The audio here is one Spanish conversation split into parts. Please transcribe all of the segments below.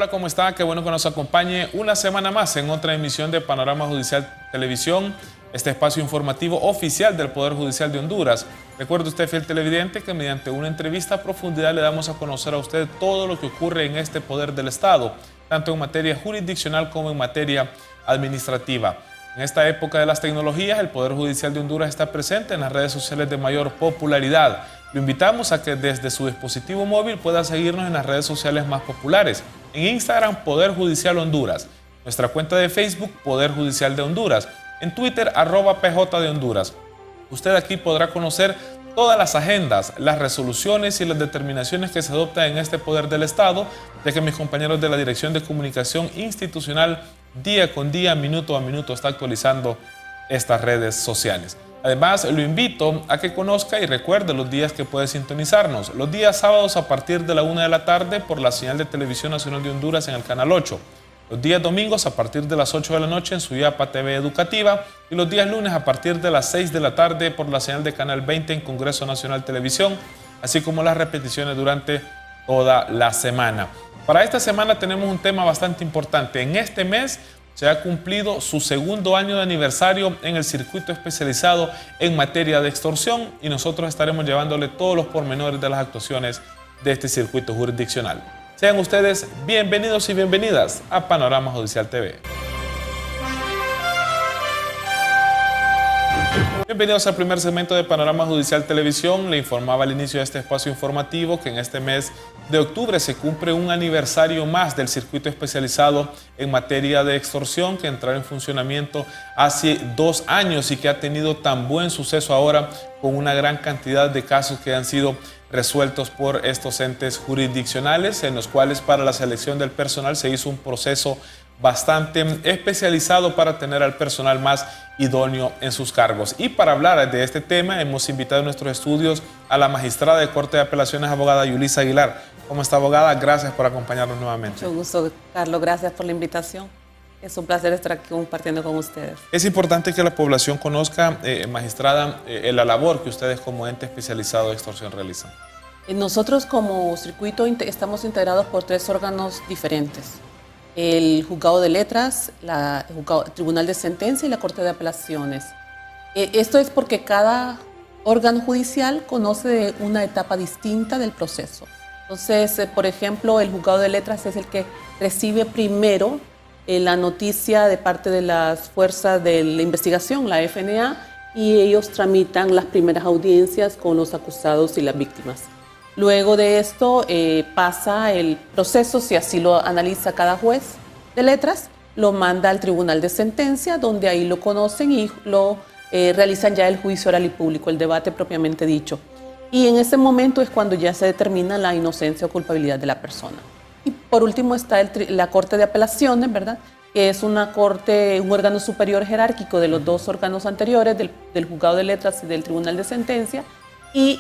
Hola, ¿cómo está? Qué bueno que nos acompañe una semana más en otra emisión de Panorama Judicial Televisión, este espacio informativo oficial del Poder Judicial de Honduras. Recuerde usted, fiel televidente, que mediante una entrevista a profundidad le damos a conocer a usted todo lo que ocurre en este poder del Estado, tanto en materia jurisdiccional como en materia administrativa. En esta época de las tecnologías, el Poder Judicial de Honduras está presente en las redes sociales de mayor popularidad. Lo invitamos a que desde su dispositivo móvil pueda seguirnos en las redes sociales más populares. En Instagram, Poder Judicial Honduras. Nuestra cuenta de Facebook, Poder Judicial de Honduras. En Twitter, @PJ de Honduras. Usted aquí podrá conocer todas las agendas, las resoluciones y las determinaciones que se adoptan en este poder del Estado, ya que mis compañeros de la Dirección de Comunicación Institucional día con día, minuto a minuto, está actualizando estas redes sociales. Además, lo invito a que conozca y recuerde los días que puede sintonizarnos. Los días sábados a partir de la 1 de la tarde por la señal de Televisión Nacional de Honduras en el Canal 8. Los días domingos a partir de las 8 de la noche en Suyapa TV Educativa y los días lunes a partir de las 6 de la tarde por la señal de Canal 20 en Congreso Nacional Televisión, así como las repeticiones durante toda la semana. Para esta semana tenemos un tema bastante importante. En este mes se ha cumplido su segundo año de aniversario en el circuito especializado en materia de extorsión y nosotros estaremos llevándole todos los pormenores de las actuaciones de este circuito jurisdiccional. Sean ustedes bienvenidos y bienvenidas a Panorama Judicial TV. Bienvenidos al primer segmento de Panorama Judicial Televisión. Le informaba al inicio de este espacio informativo que en este mes de octubre se cumple un aniversario más del circuito especializado en materia de extorsión que entró en funcionamiento hace 2 años y que ha tenido tan buen suceso ahora con una gran cantidad de casos que han sido resueltos por estos entes jurisdiccionales, en los cuales para la selección del personal se hizo un proceso bastante especializado para tener al personal más idóneo en sus cargos. Y para hablar de este tema hemos invitado a nuestros estudios a la magistrada de Corte de Apelaciones, abogada Yulisa Aguilar. ¿Cómo está, abogada? Gracias por acompañarnos nuevamente. Mucho gusto, Carlos. Gracias por la invitación. Es un placer estar aquí compartiendo con ustedes. Es importante que la población conozca, magistrada, la labor que ustedes como ente especializado de extorsión realizan. Nosotros como circuito estamos integrados por 3 órganos diferentes. El Juzgado de Letras, el Tribunal de Sentencia y la Corte de Apelaciones. Esto es porque cada órgano judicial conoce de una etapa distinta del proceso. Entonces, por ejemplo, el Juzgado de Letras es el que recibe primero la noticia de parte de las fuerzas de la investigación, la FNA, y ellos tramitan las primeras audiencias con los acusados y las víctimas. Luego de esto pasa el proceso, si así lo analiza cada juez de letras, lo manda al Tribunal de Sentencia, donde ahí lo conocen y lo realizan ya el juicio oral y público, el debate propiamente dicho. Y en ese momento es cuando ya se determina la inocencia o culpabilidad de la persona. Y por último está la Corte de Apelaciones, ¿verdad?, que es una corte, un órgano superior jerárquico de los 2 órganos anteriores, del Juzgado de Letras y del Tribunal de Sentencia. Y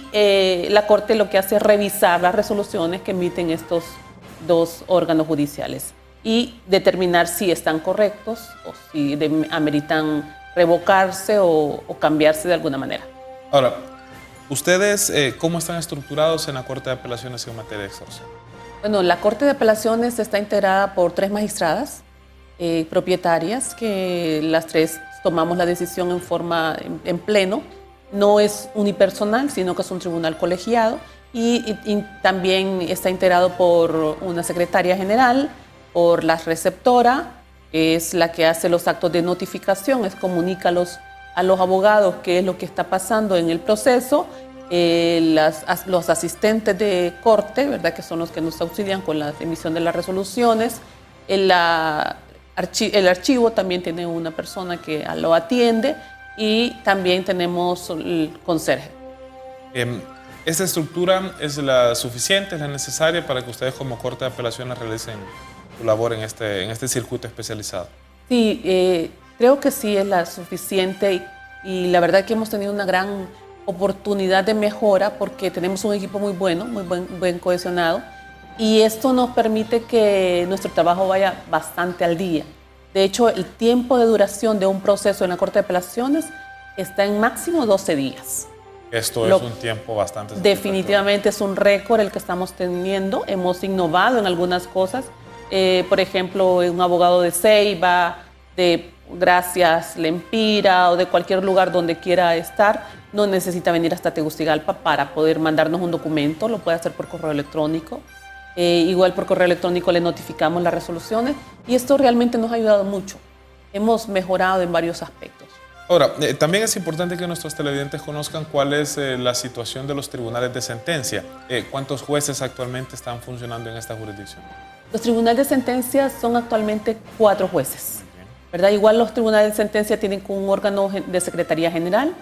la Corte lo que hace es revisar las resoluciones que emiten estos 2 órganos judiciales y determinar si están correctos o si ameritan revocarse o cambiarse de alguna manera. Ahora, ¿ustedes cómo están estructurados en la Corte de Apelaciones en materia de extorsión? Bueno, la Corte de Apelaciones está integrada por 3 magistradas propietarias, que las 3 tomamos la decisión en pleno. No es unipersonal, sino que es un tribunal colegiado y también está integrado por una secretaria general, por la receptora, que es la que hace los actos de notificación, comunica a los abogados qué es lo que está pasando en el proceso, los asistentes de corte, ¿verdad?, que son los que nos auxilian con la emisión de las resoluciones. El archivo también tiene una persona que lo atiende. Y también tenemos el conserje. ¿Esta estructura es la suficiente, es la necesaria para que ustedes como Corte de Apelaciones realicen su labor en este circuito especializado? Sí, creo que sí es la suficiente y la verdad que hemos tenido una gran oportunidad de mejora porque tenemos un equipo muy bueno, muy buen cohesionado y esto nos permite que nuestro trabajo vaya bastante al día. De hecho, el tiempo de duración de un proceso en la Corte de Apelaciones está en máximo 12 días. Esto es un tiempo bastante... Definitivamente es un récord el que estamos teniendo. Hemos innovado en algunas cosas por ejemplo, un abogado de Ceiba, de Gracias, Lempira o de cualquier lugar donde quiera estar, no necesita venir hasta Tegucigalpa para poder mandarnos un documento, lo puede hacer por correo electrónico. Igual por correo electrónico le notificamos las resoluciones y esto realmente nos ha ayudado mucho. Hemos mejorado en varios aspectos. Ahora, también es importante que nuestros televidentes conozcan cuál es la situación de los tribunales de sentencia. ¿Cuántos jueces actualmente están funcionando en esta jurisdicción? Los tribunales de sentencia son actualmente 4 jueces, ¿verdad? Igual los tribunales de sentencia tienen un órgano de secretaría general,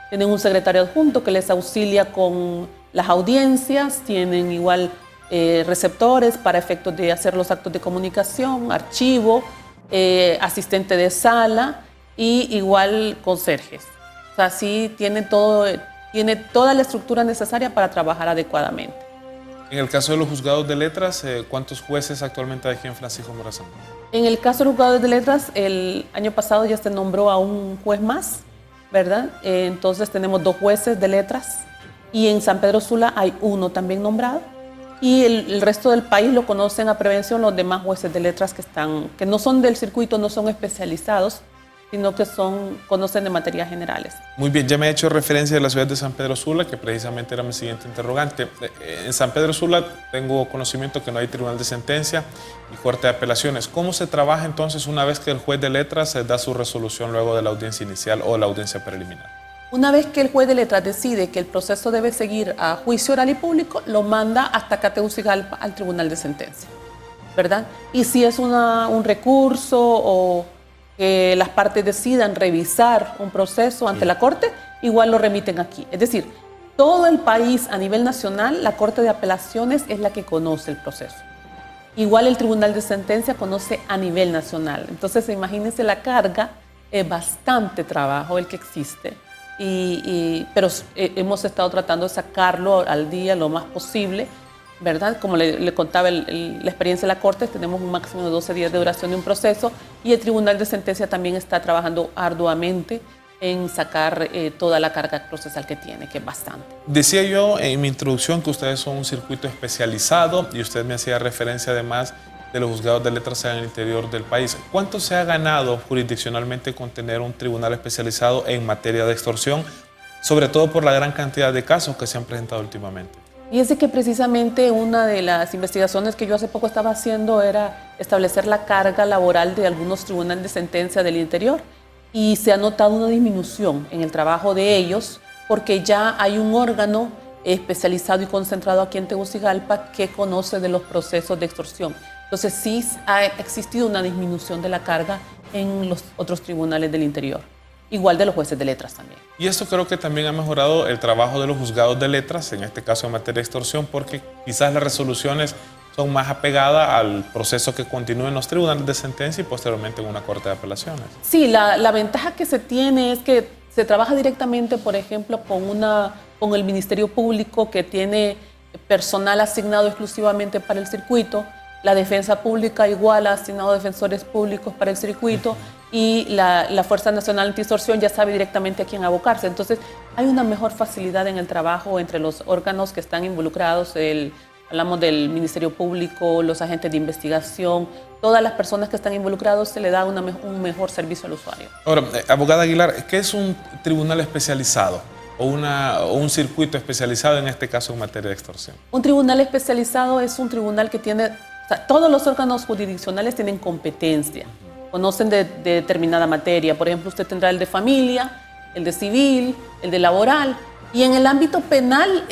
tienen un secretario adjunto que les auxilia con las audiencias, tienen igual receptores para efectos de hacer los actos de comunicación, archivo, asistente de sala y igual conserjes. O sea, sí tiene toda la estructura necesaria para trabajar adecuadamente. En el caso de los juzgados de letras, ¿cuántos jueces actualmente hay aquí en Francisco Morazán? En el caso de los juzgados de letras, el año pasado ya se nombró a un juez más, ¿verdad? Entonces tenemos 2 jueces de letras y en San Pedro Sula hay 1 también nombrado. Y el resto del país lo conocen a prevención los demás jueces de letras que no son del circuito, no son especializados, sino que conocen de materias generales. Muy bien, ya me he hecho referencia de la ciudad de San Pedro Sula, que precisamente era mi siguiente interrogante. En San Pedro Sula tengo conocimiento que no hay tribunal de sentencia y corte de apelaciones. ¿Cómo se trabaja entonces una vez que el juez de letras da su resolución luego de la audiencia inicial o la audiencia preliminar? Una vez que el juez de letras decide que el proceso debe seguir a juicio oral y público, lo manda hasta Tegucigalpa al tribunal de sentencia, ¿verdad? Y si es un recurso o que las partes decidan revisar un proceso ante la Corte, igual lo remiten aquí. Es decir, todo el país a nivel nacional, la Corte de Apelaciones es la que conoce el proceso. Igual el Tribunal de Sentencia conoce a nivel nacional. Entonces, imagínense la carga, es bastante trabajo el que existe, pero hemos estado tratando de sacarlo al día lo más posible, ¿verdad? Como le contaba la experiencia de la Corte, tenemos un máximo de 12 días de duración de un proceso y el Tribunal de Sentencia también está trabajando arduamente en sacar toda la carga procesal que tiene, que es bastante. Decía yo en mi introducción que ustedes son un circuito especializado y usted me hacía referencia además de los juzgados de letras en el interior del país. ¿Cuánto se ha ganado jurisdiccionalmente con tener un tribunal especializado en materia de extorsión, sobre todo por la gran cantidad de casos que se han presentado últimamente? Y es de que precisamente una de las investigaciones que yo hace poco estaba haciendo era establecer la carga laboral de algunos tribunales de sentencia del interior y se ha notado una disminución en el trabajo de ellos porque ya hay un órgano especializado y concentrado aquí en Tegucigalpa que conoce de los procesos de extorsión. Entonces sí ha existido una disminución de la carga en los otros tribunales del interior. Igual de los jueces de letras también. Y esto creo que también ha mejorado el trabajo de los juzgados de letras, en este caso en materia de extorsión, porque quizás las resoluciones son más apegadas al proceso que continúa en los tribunales de sentencia y posteriormente en una corte de apelaciones. Sí, la ventaja que se tiene es que se trabaja directamente, por ejemplo, con el Ministerio Público, que tiene personal asignado exclusivamente para el circuito. La Defensa Pública igual ha asignado defensores públicos para el circuito y la Fuerza Nacional Anti-Extorsión ya sabe directamente a quién abocarse. Entonces, hay una mejor facilidad en el trabajo entre los órganos que están involucrados. Hablamos del Ministerio Público, los agentes de investigación, todas las personas que están involucrados se le da un mejor servicio al usuario. Ahora, abogada Aguilar, ¿qué es un tribunal especializado o un circuito especializado en este caso en materia de extorsión? Un tribunal especializado es un tribunal que tiene... todos los órganos jurisdiccionales tienen competencia, conocen de determinada materia. Por ejemplo, usted tendrá el de familia, el de civil, el de laboral. Y en el ámbito penal,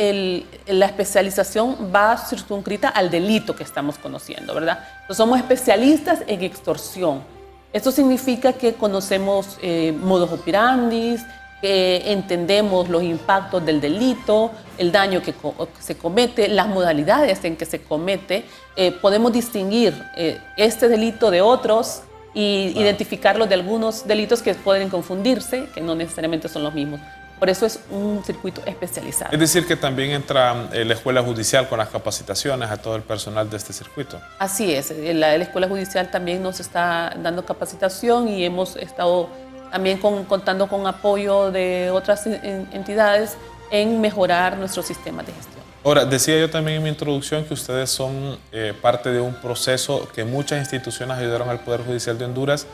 la especialización va circunscrita al delito que estamos conociendo, ¿verdad? Entonces, somos especialistas en extorsión. Esto significa que conocemos modus operandi, que entendemos los impactos del delito, el daño que se comete, las modalidades en que se comete. Podemos distinguir este delito de otros y identificarlo de algunos delitos que pueden confundirse, que no necesariamente son los mismos. Por eso es un circuito especializado. Es decir, que también entra la Escuela Judicial con las capacitaciones a todo el personal de este circuito. Así es, la Escuela Judicial también nos está dando capacitación y hemos estado también contando con apoyo de otras entidades en mejorar nuestro sistema de gestión. Ahora, decía yo también en mi introducción que ustedes son parte de un proceso que muchas instituciones ayudaron al Poder Judicial de Honduras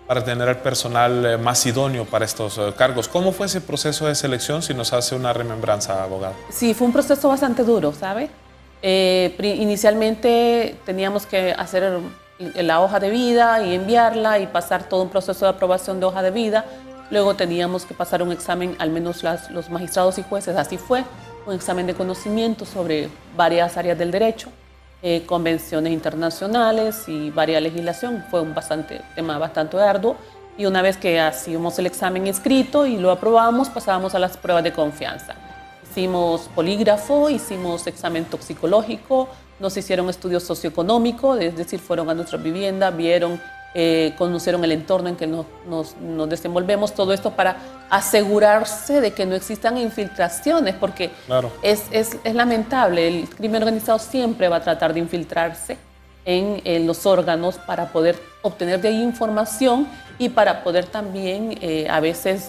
para tener el personal más idóneo para estos cargos. ¿Cómo fue ese proceso de selección, si nos hace una remembranza, abogado? Sí, fue un proceso bastante duro, ¿sabe? Inicialmente teníamos que hacer la hoja de vida y enviarla y pasar todo un proceso de aprobación de hoja de vida. Luego teníamos que pasar un examen, al menos los magistrados y jueces, así fue, un examen de conocimiento sobre varias áreas del derecho, convenciones internacionales y varias legislación. Fue un tema bastante arduo. Y una vez que hacíamos el examen escrito y lo aprobamos, pasábamos a las pruebas de confianza. Hicimos polígrafo, hicimos examen toxicológico, nos hicieron estudios socioeconómicos, es decir, fueron a nuestra vivienda, vieron, conocieron el entorno en que nos desenvolvemos, todo esto para asegurarse de que no existan infiltraciones, porque claro, es lamentable, el crimen organizado siempre va a tratar de infiltrarse en los órganos para poder obtener de ahí información y para poder también a veces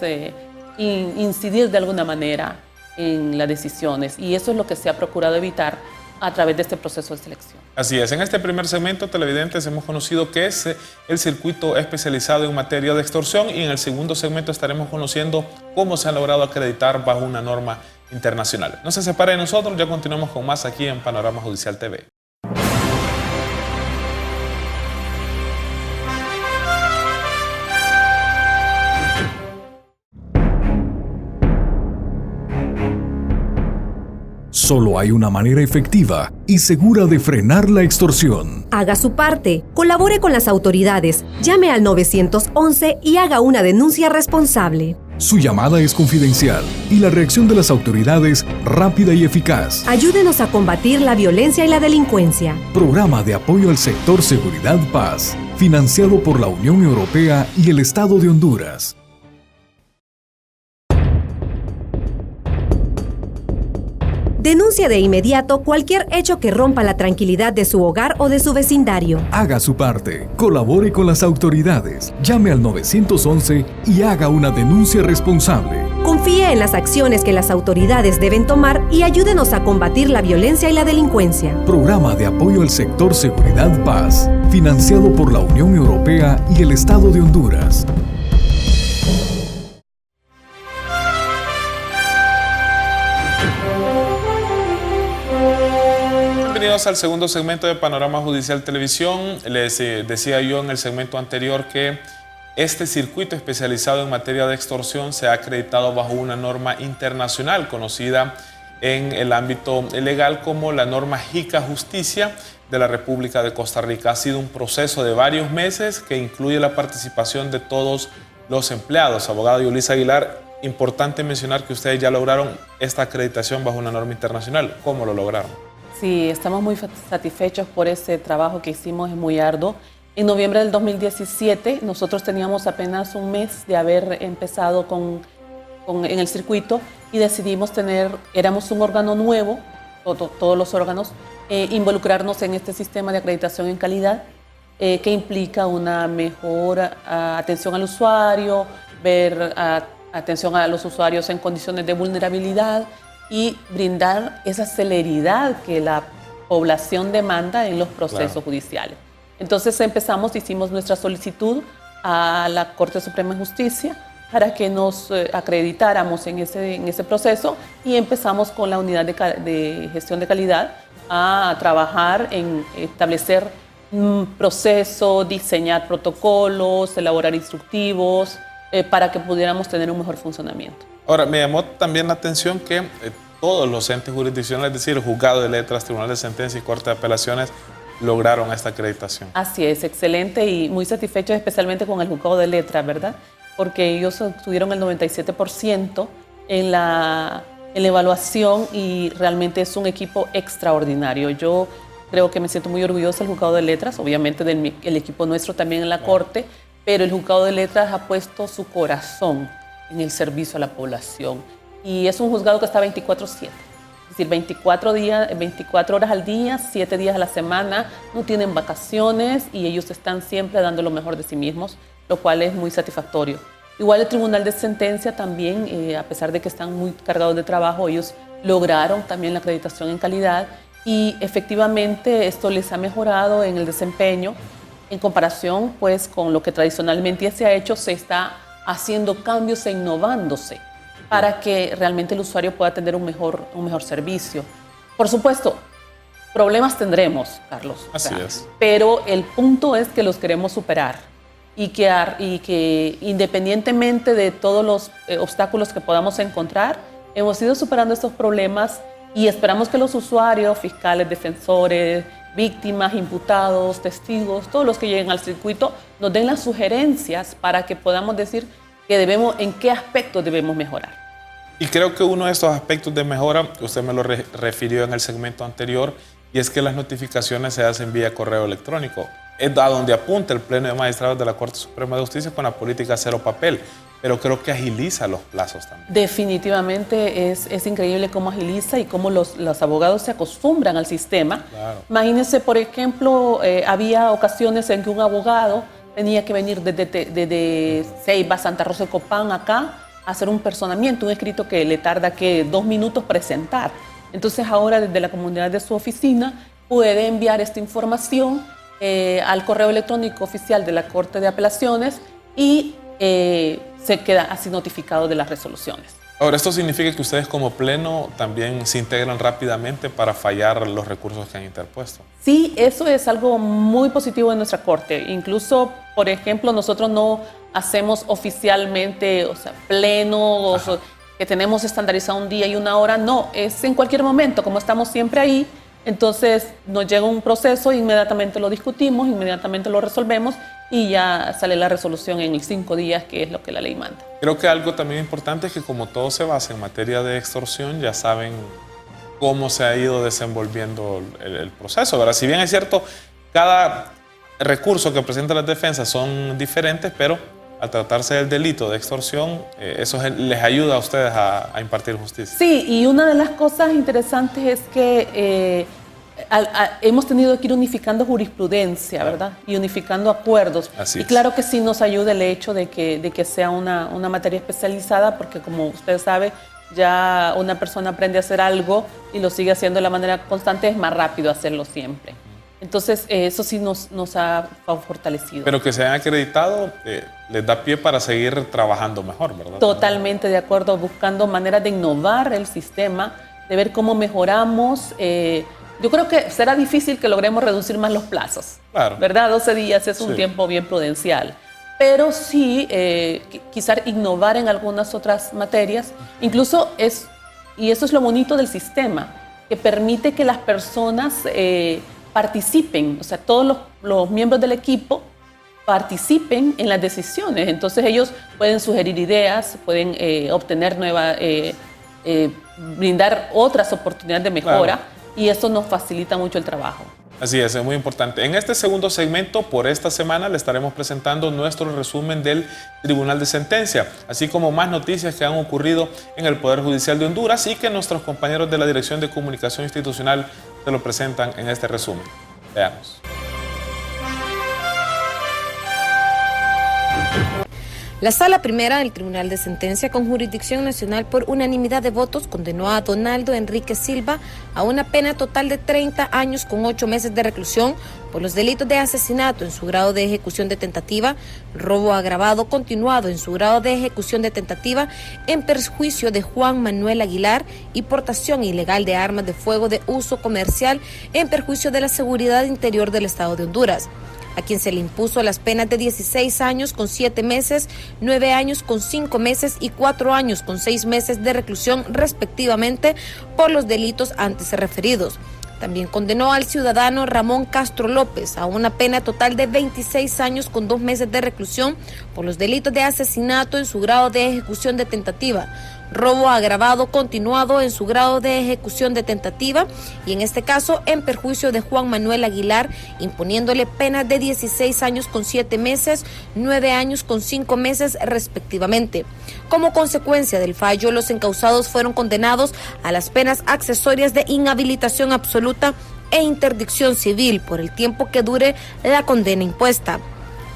incidir de alguna manera en las decisiones, y eso es lo que se ha procurado evitar a través de este proceso de selección. Así es, en este primer segmento, televidentes, hemos conocido qué es el circuito especializado en materia de extorsión, y en el segundo segmento estaremos conociendo cómo se han logrado acreditar bajo una norma internacional. No se separe de nosotros, ya continuamos con más aquí en Panorama Judicial TV. Solo hay una manera efectiva y segura de frenar la extorsión. Haga su parte, colabore con las autoridades, llame al 911 y haga una denuncia responsable. Su llamada es confidencial y la reacción de las autoridades rápida y eficaz. Ayúdenos a combatir la violencia y la delincuencia. Programa de apoyo al sector Seguridad Paz, financiado por la Unión Europea y el Estado de Honduras. Denuncie de inmediato cualquier hecho que rompa la tranquilidad de su hogar o de su vecindario. Haga su parte, colabore con las autoridades, llame al 911 y haga una denuncia responsable. Confíe en las acciones que las autoridades deben tomar y ayúdenos a combatir la violencia y la delincuencia. Programa de apoyo al sector Seguridad Paz, financiado por la Unión Europea y el Estado de Honduras. Bienvenidos al segundo segmento de Panorama Judicial Televisión. Les decía yo en el segmento anterior que este circuito especializado en materia de extorsión se ha acreditado bajo una norma internacional conocida en el ámbito legal como la norma JICA Justicia de la República de Costa Rica. Ha sido un proceso de varios meses que incluye la participación de todos los empleados. Abogado Yulisa Aguilar, importante mencionar que ustedes ya lograron esta acreditación bajo una norma internacional. ¿Cómo lo lograron? Sí, estamos muy satisfechos por ese trabajo que hicimos, es muy arduo. En noviembre del 2017 nosotros teníamos apenas un mes de haber empezado en el circuito y decidimos éramos un órgano nuevo, todos los órganos, involucrarnos en este sistema de acreditación en calidad que implica una mejor atención al usuario, atención a los usuarios en condiciones de vulnerabilidad y brindar esa celeridad que la población demanda en los procesos judiciales. Entonces hicimos nuestra solicitud a la Corte Suprema de Justicia para que nos acreditáramos en ese proceso, y empezamos con la unidad de gestión de calidad a trabajar en establecer un proceso, diseñar protocolos, elaborar instructivos para que pudiéramos tener un mejor funcionamiento. Ahora, me llamó también la atención que todos los entes jurisdiccionales, es decir, el Juzgado de Letras, Tribunal de Sentencia y Corte de Apelaciones, lograron esta acreditación. Así es, excelente, y muy satisfechos especialmente con el Juzgado de Letras, ¿verdad? Porque ellos obtuvieron el 97% en la evaluación y realmente es un equipo extraordinario. Yo creo que me siento muy orgullosa del Juzgado de Letras, obviamente el equipo nuestro también en la Corte, pero el Juzgado de Letras ha puesto su corazón en el servicio a la población. Y es un juzgado que está 24/7, es decir, 24 horas al día, 7 días a la semana, no tienen vacaciones y ellos están siempre dando lo mejor de sí mismos, lo cual es muy satisfactorio. Igual el Tribunal de Sentencia también, a pesar de que están muy cargados de trabajo, ellos lograron también la acreditación en calidad y efectivamente esto les ha mejorado en el desempeño. En comparación pues, con lo que tradicionalmente se ha hecho, se está haciendo cambios e innovándose para que realmente el usuario pueda tener un mejor servicio. Por supuesto, problemas tendremos, Carlos. Así es. Pero el punto es que los queremos superar y que independientemente de todos los obstáculos que podamos encontrar, hemos ido superando estos problemas y esperamos que los usuarios, fiscales, defensores, víctimas, imputados, testigos, todos los que lleguen al circuito, nos den las sugerencias para que podamos decir en qué aspectos debemos mejorar. Y creo que uno de estos aspectos de mejora, usted me lo refirió en el segmento anterior, y es que las notificaciones se hacen vía correo electrónico. Es a donde apunta el Pleno de Magistrados de la Corte Suprema de Justicia con la política cero papel, pero creo que agiliza los plazos también. Definitivamente es increíble cómo agiliza y cómo los abogados se acostumbran al sistema. Claro. Imagínense, por ejemplo, había ocasiones en que un abogado tenía que venir desde Ceiba, Santa Rosa de Copán, acá, a hacer un personamiento, un escrito que le tarda 2 minutos presentar. Entonces ahora desde la comunidad de su oficina puede enviar esta información al correo electrónico oficial de la Corte de Apelaciones y se queda así notificado de las resoluciones. Ahora, ¿esto significa que ustedes como Pleno también se integran rápidamente para fallar los recursos que han interpuesto? Sí, eso es algo muy positivo en nuestra Corte. incluso, por ejemplo, nosotros no hacemos oficialmente, plenos, que tenemos estandarizado un día y una hora. No, es en cualquier momento, como estamos siempre ahí. Entonces nos llega un proceso, inmediatamente lo discutimos, inmediatamente lo resolvemos y ya sale la resolución en 5 días, que es lo que la ley manda. Creo que algo también importante es que como todo se basa en materia de extorsión, ya saben cómo se ha ido desenvolviendo el proceso, ¿verdad? Si bien es cierto, cada recurso que presenta las defensas son diferentes, pero al tratarse del delito de extorsión, eso les ayuda a ustedes a impartir justicia. Sí, y una de las cosas interesantes es que hemos tenido que ir unificando jurisprudencia, ¿verdad? Y unificando acuerdos. Así es. Y claro que sí nos ayuda el hecho de que sea una materia especializada, porque como usted sabe, ya una persona aprende a hacer algo y lo sigue haciendo de la manera constante, es más rápido hacerlo siempre. Entonces, eso sí nos ha fortalecido. Pero que se hayan acreditado les da pie para seguir trabajando mejor, ¿verdad? Totalmente de acuerdo, buscando maneras de innovar el sistema, de ver cómo mejoramos. Yo creo que será difícil que logremos reducir más los plazos, claro, ¿verdad? 12 días es un tiempo bien prudencial. Pero sí, quizás innovar en algunas otras materias. Incluso y eso es lo bonito del sistema, que permite que las personas participen, o sea, todos los miembros del equipo participen en las decisiones. Entonces ellos pueden sugerir ideas, pueden obtener brindar otras oportunidades de mejora, claro, y eso nos facilita mucho el trabajo. Así es muy importante. En este segundo segmento, por esta semana, le estaremos presentando nuestro resumen del Tribunal de Sentencia, así como más noticias que han ocurrido en el Poder Judicial de Honduras y que nuestros compañeros de la Dirección de Comunicación Institucional se lo presentan en este resumen. Veamos. La Sala Primera del Tribunal de Sentencia con jurisdicción nacional por unanimidad de votos condenó a Donaldo Enrique Silva a una pena total de 30 años con 8 meses de reclusión por los delitos de asesinato en su grado de ejecución de tentativa, robo agravado continuado en su grado de ejecución de tentativa en perjuicio de Juan Manuel Aguilar y portación ilegal de armas de fuego de uso comercial en perjuicio de la seguridad interior del Estado de Honduras, a quien se le impuso las penas de 16 años con 7 meses, 9 años con 5 meses y 4 años con 6 meses de reclusión respectivamente por los delitos antes referidos. También condenó al ciudadano Ramón Castro López a una pena total de 26 años con 2 meses de reclusión por los delitos de asesinato en su grado de ejecución de tentativa, robo agravado continuado en su grado de ejecución de tentativa y en este caso en perjuicio de Juan Manuel Aguilar, imponiéndole penas de 16 años con 7 meses, 9 años con 5 meses respectivamente. Como consecuencia del fallo, los encausados fueron condenados a las penas accesorias de inhabilitación absoluta e interdicción civil por el tiempo que dure la condena impuesta.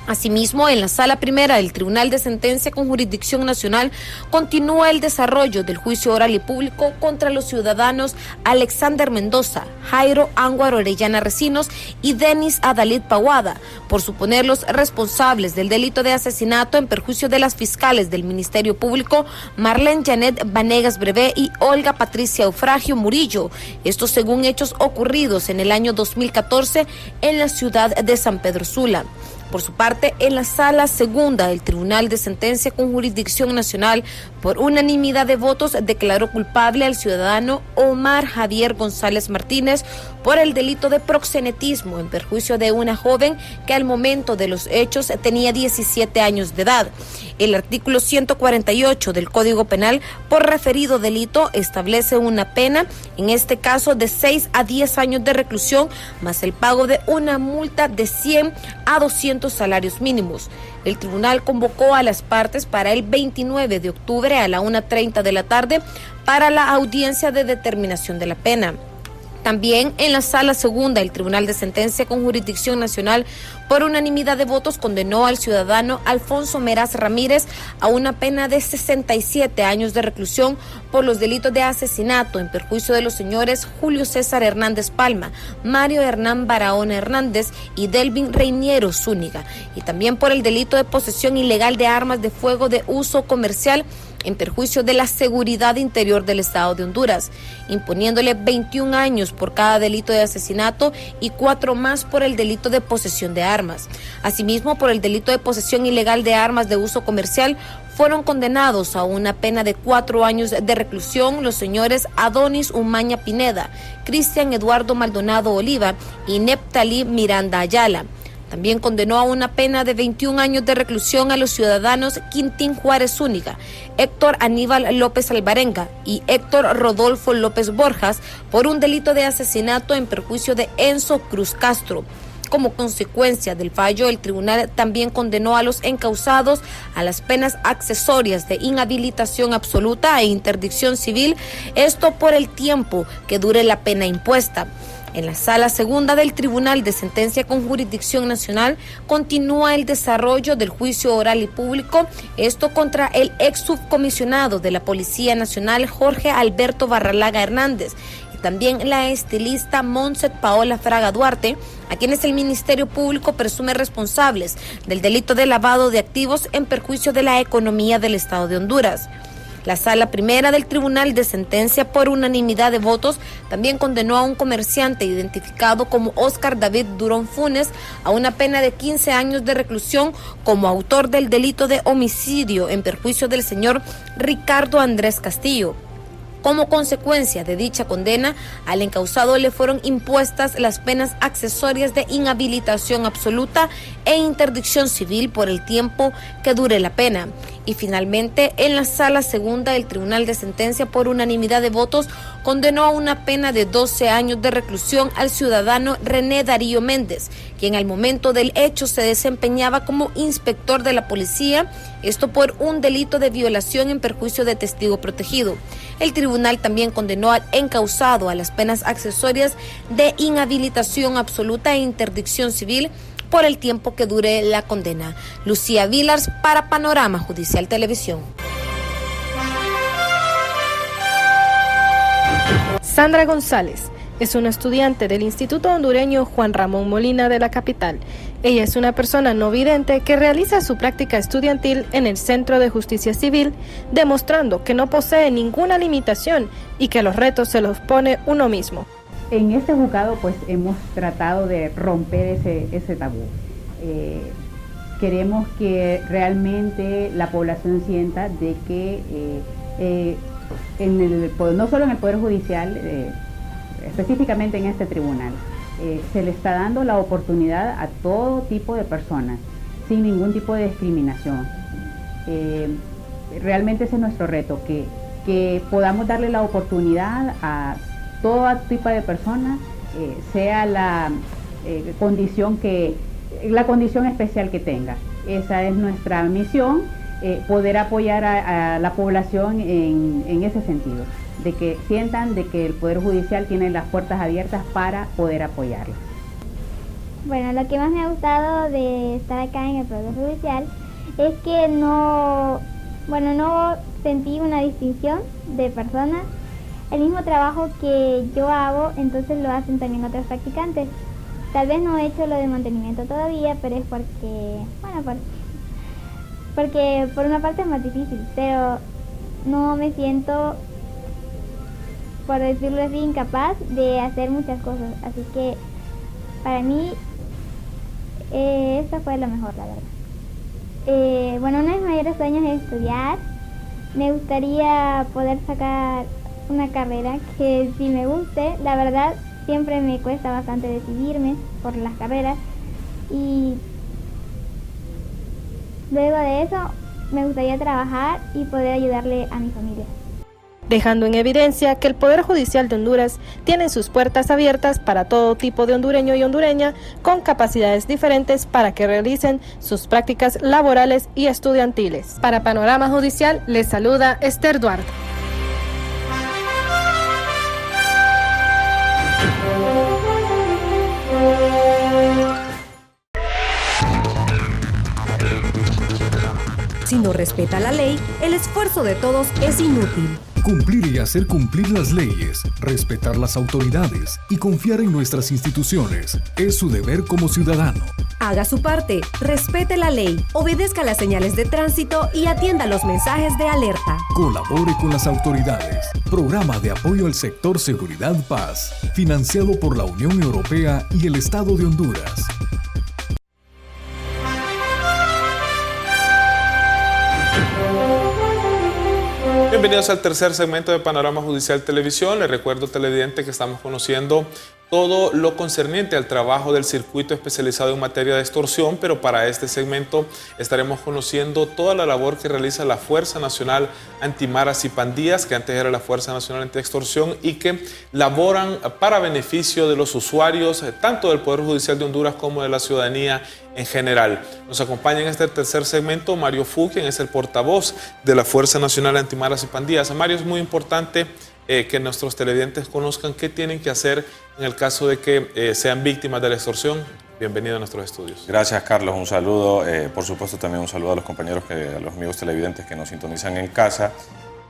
Asimismo, en la Sala Primera del Tribunal de Sentencia con Jurisdicción Nacional continúa el desarrollo del juicio oral y público contra los ciudadanos Alexander Mendoza, Jairo Anguar Orellana Recinos y Denis Adalid Paguada, por suponerlos responsables del delito de asesinato en perjuicio de las fiscales del Ministerio Público Marlene Janet Vanegas Brevé y Olga Patricia Eufragio Murillo. Esto según hechos ocurridos en el año 2014 en la ciudad de San Pedro Sula. Por su parte, en la Sala Segunda del Tribunal de Sentencia con Jurisdicción Nacional, por unanimidad de votos, declaró culpable al ciudadano Omar Javier González Martínez por el delito de proxenetismo en perjuicio de una joven que al momento de los hechos tenía 17 años de edad. El artículo 148 del Código Penal por referido delito establece una pena, en este caso de 6 a 10 años de reclusión, más el pago de una multa de 100 a 200 salarios mínimos. El tribunal convocó a las partes para el 29 de octubre a la 1:30 de la tarde para la audiencia de determinación de la pena. También en la Sala Segunda, el Tribunal de Sentencia con Jurisdicción Nacional, por unanimidad de votos, condenó al ciudadano Alfonso Meraz Ramírez a una pena de 67 años de reclusión por los delitos de asesinato en perjuicio de los señores Julio César Hernández Palma, Mario Hernán Barahona Hernández y Delvin Reiniero Zúñiga, y también por el delito de posesión ilegal de armas de fuego de uso comercial en perjuicio de la seguridad interior del Estado de Honduras, imponiéndole 21 años por cada delito de asesinato y 4 más por el delito de posesión de armas. Asimismo, por el delito de posesión ilegal de armas de uso comercial, fueron condenados a una pena de 4 años de reclusión los señores Adonis Umaña Pineda, Cristian Eduardo Maldonado Oliva y Neptalí Miranda Ayala. También condenó a una pena de 21 años de reclusión a los ciudadanos Quintín Juárez Zúñiga, Héctor Aníbal López Alvarenga y Héctor Rodolfo López Borjas por un delito de asesinato en perjuicio de Enzo Cruz Castro. Como consecuencia del fallo, el tribunal también condenó a los encausados a las penas accesorias de inhabilitación absoluta e interdicción civil, esto por el tiempo que dure la pena impuesta. En la Sala Segunda del Tribunal de Sentencia con Jurisdicción Nacional continúa el desarrollo del juicio oral y público, esto contra el ex subcomisionado de la Policía Nacional Jorge Alberto Barralaga Hernández y también la estilista Montset Paola Fraga Duarte, a quienes el Ministerio Público presume responsables del delito de lavado de activos en perjuicio de la economía del Estado de Honduras. La Sala Primera del Tribunal de Sentencia, por unanimidad de votos, también condenó a un comerciante identificado como Óscar David Durón Funes a una pena de 15 años de reclusión como autor del delito de homicidio en perjuicio del señor Ricardo Andrés Castillo. Como consecuencia de dicha condena, al encausado le fueron impuestas las penas accesorias de inhabilitación absoluta e interdicción civil por el tiempo que dure la pena. Y finalmente, en la Sala Segunda, el Tribunal de Sentencia, por unanimidad de votos, condenó a una pena de 12 años de reclusión al ciudadano René Darío Méndez, quien al momento del hecho se desempeñaba como inspector de la policía, esto por un delito de violación en perjuicio de testigo protegido. El tribunal también condenó al encausado a las penas accesorias de inhabilitación absoluta e interdicción civil por el tiempo que dure la condena. Lucía Vilars para Panorama Judicial Televisión. Sandra González es una estudiante del Instituto Hondureño Juan Ramón Molina de la capital. Ella es una persona no vidente que realiza su práctica estudiantil en el Centro de Justicia Civil, demostrando que no posee ninguna limitación y que los retos se los pone uno mismo. En este juzgado pues hemos tratado de romper ese tabú. Queremos que realmente la población sienta de que no solo en el Poder Judicial, específicamente en este tribunal, se le está dando la oportunidad a todo tipo de personas, sin ningún tipo de discriminación. Realmente ese es nuestro reto, que podamos darle la oportunidad a todo tipo de personas, sea la condición especial que tenga. Esa es nuestra misión, poder apoyar a la población en ese sentido, de que sientan de que el Poder Judicial tiene las puertas abiertas para poder apoyarlos. Bueno, lo que más me ha gustado de estar acá en el Poder Judicial es que no sentí una distinción de personas. El mismo trabajo que yo hago, entonces lo hacen también otros practicantes. Tal vez no he hecho lo de mantenimiento todavía, pero es porque por una parte es más difícil, pero no me siento, por decirlo así, incapaz de hacer muchas cosas. Así que para mí esta fue lo mejor, la verdad. Uno de mis mayores sueños es estudiar. Me gustaría poder sacar una carrera que sí me guste. La verdad, siempre me cuesta bastante decidirme por las carreras. Y luego de eso, me gustaría trabajar y poder ayudarle a mi familia. Dejando en evidencia que el Poder Judicial de Honduras tiene sus puertas abiertas para todo tipo de hondureño y hondureña con capacidades diferentes para que realicen sus prácticas laborales y estudiantiles. Para Panorama Judicial, les saluda Esther Duarte. Si no respeta la ley, el esfuerzo de todos es inútil. Cumplir y hacer cumplir las leyes, respetar las autoridades y confiar en nuestras instituciones es su deber como ciudadano. Haga su parte, respete la ley, obedezca las señales de tránsito y atienda los mensajes de alerta. Colabore con las autoridades. Programa de apoyo al sector Seguridad Paz, financiado por la Unión Europea y el Estado de Honduras. Bienvenidos al tercer segmento de Panorama Judicial Televisión. Les recuerdo, televidente, que estamos conociendo todo lo concerniente al trabajo del circuito especializado en materia de extorsión, pero para este segmento estaremos conociendo toda la labor que realiza la Fuerza Nacional Antimaras y Pandillas, que antes era la Fuerza Nacional Antiextorsión, y que laboran para beneficio de los usuarios, tanto del Poder Judicial de Honduras como de la ciudadanía en general. Nos acompaña en este tercer segmento Mario Fu, quien es el portavoz de la Fuerza Nacional Antimaras y Pandillas. Mario, es muy importante que nuestros televidentes conozcan qué tienen que hacer en el caso de que sean víctimas de la extorsión. Bienvenido a nuestros estudios. Gracias, Carlos. Un saludo. Por supuesto, también un saludo a los compañeros, a los amigos televidentes que nos sintonizan en casa.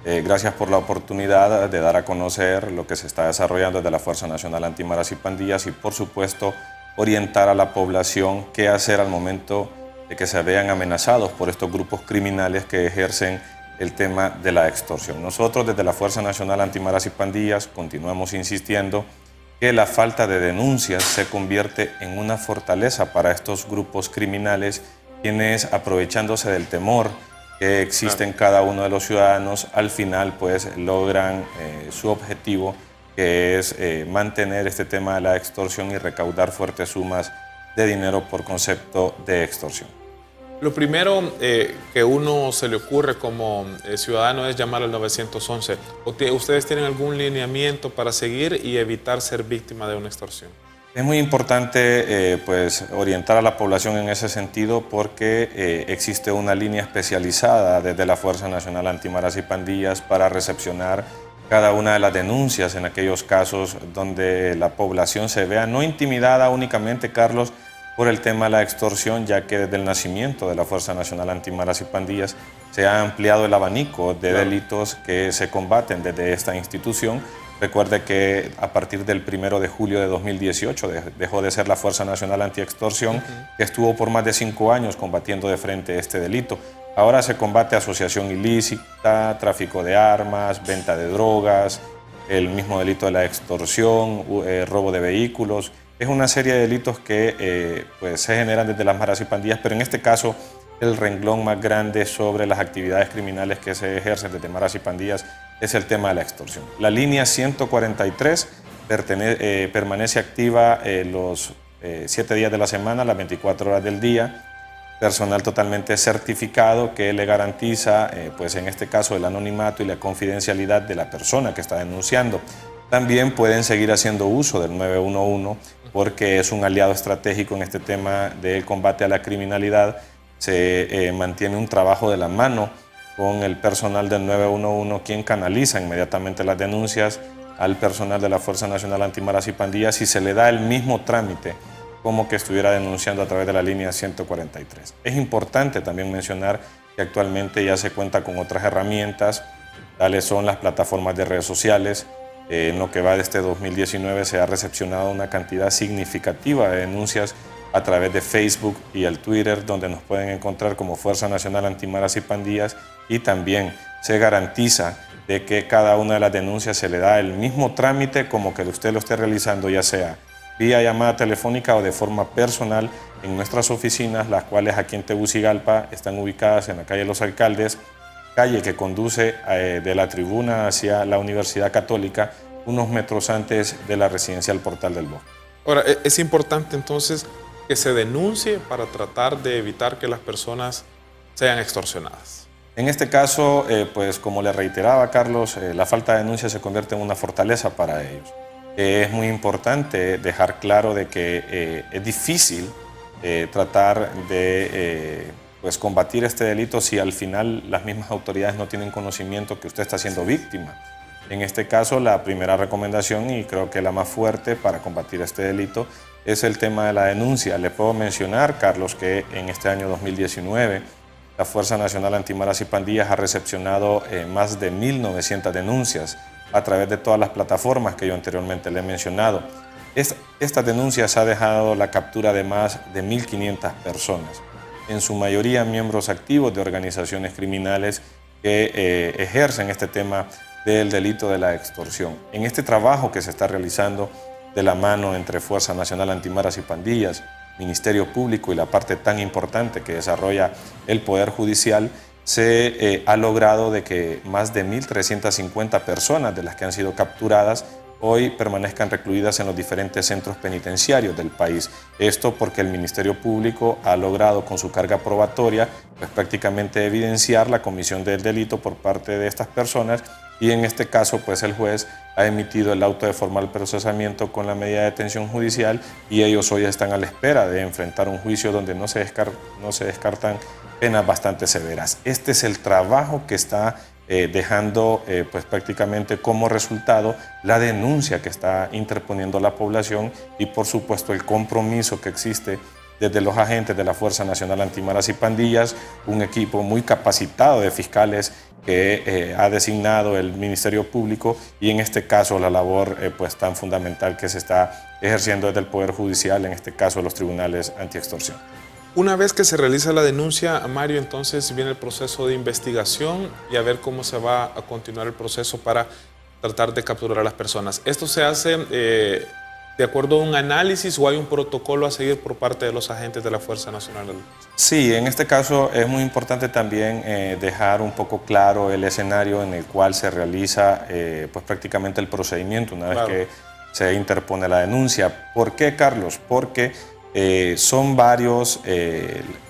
Gracias por la oportunidad de dar a conocer lo que se está desarrollando desde la Fuerza Nacional Antimaras y Pandillas y, por supuesto, orientar a la población qué hacer al momento de que se vean amenazados por estos grupos criminales que ejercen el tema de la extorsión. Nosotros desde la Fuerza Nacional Antimaras y Pandillas continuamos insistiendo que la falta de denuncias se convierte en una fortaleza para estos grupos criminales, quienes, aprovechándose del temor que existe en cada uno de los ciudadanos, al final pues logran su objetivo, que es mantener este tema de la extorsión y recaudar fuertes sumas de dinero por concepto de extorsión. Lo primero que uno se le ocurre como ciudadano es llamar al 911. ¿Ustedes tienen algún lineamiento para seguir y evitar ser víctima de una extorsión? Es muy importante pues, orientar a la población en ese sentido porque existe una línea especializada desde la Fuerza Nacional Antimaras y Pandillas para recepcionar cada una de las denuncias en aquellos casos donde la población se vea no intimidada únicamente, Carlos, por el tema de la extorsión, ya que desde el nacimiento de la Fuerza Nacional Antimaras y Pandillas se ha ampliado el abanico de delitos que se combaten desde esta institución. Recuerde que a partir del 1 de julio de 2018 dejó de ser la Fuerza Nacional Antiextorsión, que estuvo por más de 5 años combatiendo de frente este delito. Ahora se combate asociación ilícita, tráfico de armas, venta de drogas, el mismo delito de la extorsión, robo de vehículos. Es una serie de delitos que pues se generan desde las maras y pandillas, pero en este caso el renglón más grande sobre las actividades criminales que se ejercen desde maras y pandillas es el tema de la extorsión. La línea 143 permanece activa los 7 días de la semana, las 24 horas del día. Personal totalmente certificado que le garantiza, pues en este caso, el anonimato y la confidencialidad de la persona que está denunciando. También pueden seguir haciendo uso del 911 porque es un aliado estratégico en este tema del combate a la criminalidad. Se mantiene un trabajo de la mano con el personal del 911, quien canaliza inmediatamente las denuncias al personal de la Fuerza Nacional Antimaras y Pandillas y se le da el mismo trámite como que estuviera denunciando a través de la línea 143. Es importante también mencionar que actualmente ya se cuenta con otras herramientas, tales son las plataformas de redes sociales. En lo que va de este 2019 se ha recepcionado una cantidad significativa de denuncias a través de Facebook y el Twitter, donde nos pueden encontrar como Fuerza Nacional Antimaras y Pandillas, y también se garantiza de que cada una de las denuncias se le da el mismo trámite como que usted lo esté realizando, ya sea vía llamada telefónica o de forma personal en nuestras oficinas, las cuales aquí en Tegucigalpa están ubicadas en la calle Los Alcaldes, calle que conduce de la tribuna hacia la Universidad Católica, unos metros antes de la residencial Portal del Bosque. Ahora, es importante entonces que se denuncie para tratar de evitar que las personas sean extorsionadas. En este caso, pues como le reiteraba Carlos, la falta de denuncia se convierte en una fortaleza para ellos. Es muy importante dejar claro de que es difícil tratar de pues combatir este delito si al final las mismas autoridades no tienen conocimiento que usted está siendo víctima. En este caso, la primera recomendación, y creo que la más fuerte para combatir este delito, es el tema de la denuncia. Le puedo mencionar, Carlos, que en este año 2019 la Fuerza Nacional Antimaras y Pandillas ha recepcionado más de 1.900 denuncias a través de todas las plataformas que yo anteriormente le he mencionado. Estas denuncias ha dejado la captura de más de 1.500 personas, en su mayoría miembros activos de organizaciones criminales que ejercen este tema del delito de la extorsión. En este trabajo que se está realizando de la mano entre Fuerza Nacional Antimaras y Pandillas, Ministerio Público y la parte tan importante que desarrolla el Poder Judicial, se ha logrado de que más de 1.350 personas de las que han sido capturadas hoy permanezcan recluidas en los diferentes centros penitenciarios del país. Esto porque el Ministerio Público ha logrado con su carga probatoria pues prácticamente evidenciar la comisión del delito por parte de estas personas, y en este caso pues el juez ha emitido el auto de formal procesamiento con la medida de detención judicial, y ellos hoy están a la espera de enfrentar un juicio donde no se descartan penas bastante severas. Este es el trabajo que está dejando pues prácticamente como resultado la denuncia que está interponiendo la población, y por supuesto el compromiso que existe desde los agentes de la Fuerza Nacional Antimaras y Pandillas, un equipo muy capacitado de fiscales que ha designado el Ministerio Público, y en este caso la labor pues tan fundamental que se está ejerciendo desde el Poder Judicial, en este caso los tribunales antiextorsión. Una vez que se realiza la denuncia, Mario, entonces viene el proceso de investigación y a ver cómo se va a continuar el proceso para tratar de capturar a las personas. ¿Esto se hace de acuerdo a un análisis o hay un protocolo a seguir por parte de los agentes de la Fuerza Nacional? Sí, en este caso es muy importante también dejar un poco claro el escenario en el cual se realiza pues prácticamente el procedimiento una vez que se interpone la denuncia. ¿Por qué, Carlos? Porque son varios